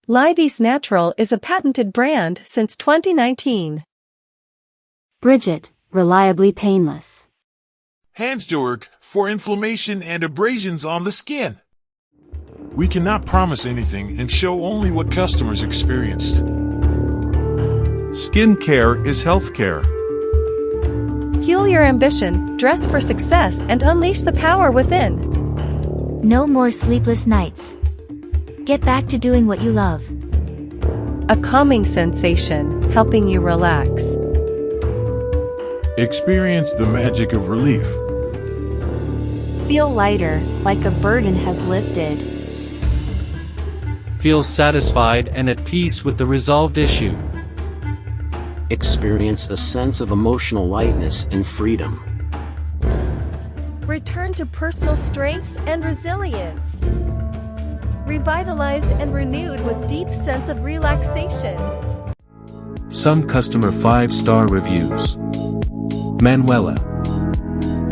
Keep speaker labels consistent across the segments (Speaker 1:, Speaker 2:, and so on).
Speaker 1: Leivys Natural is a patented brand since 2019.
Speaker 2: Bridget, reliably painless.
Speaker 3: Handswork for inflammation and abrasions on the skin. We cannot promise anything and show only what customers experienced.
Speaker 4: Skin care is health care.
Speaker 1: Fuel your ambition, dress for success, and unleash the power within.
Speaker 2: No more sleepless nights. Get back to doing what you love.
Speaker 1: A calming sensation, helping you relax.
Speaker 3: Experience the magic of relief.
Speaker 2: Feel lighter, like a burden has lifted.
Speaker 5: Feel satisfied and at peace with the resolved issue.
Speaker 6: Experience a sense of emotional lightness and freedom.
Speaker 1: Return to personal strengths and resilience. Revitalized and renewed with deep sense of relaxation.
Speaker 7: Some customer 5-star reviews. Manuela.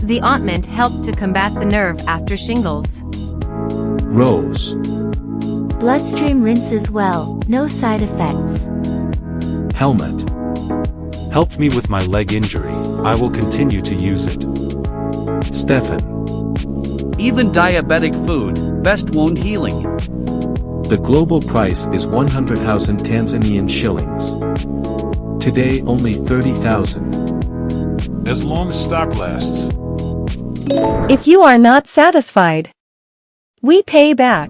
Speaker 8: The ointment helped to combat the nerve after shingles.
Speaker 7: Rose.
Speaker 2: Bloodstream rinses well, no side effects.
Speaker 7: Helmet.
Speaker 4: Helped me with my leg injury. I will continue to use it.
Speaker 7: Stefan.
Speaker 9: Even diabetic food, best wound healing.
Speaker 7: The global price is 100,000 Tanzanian shillings. Today only 30,000.
Speaker 3: As long as stock lasts.
Speaker 1: If you are not satisfied, we pay back.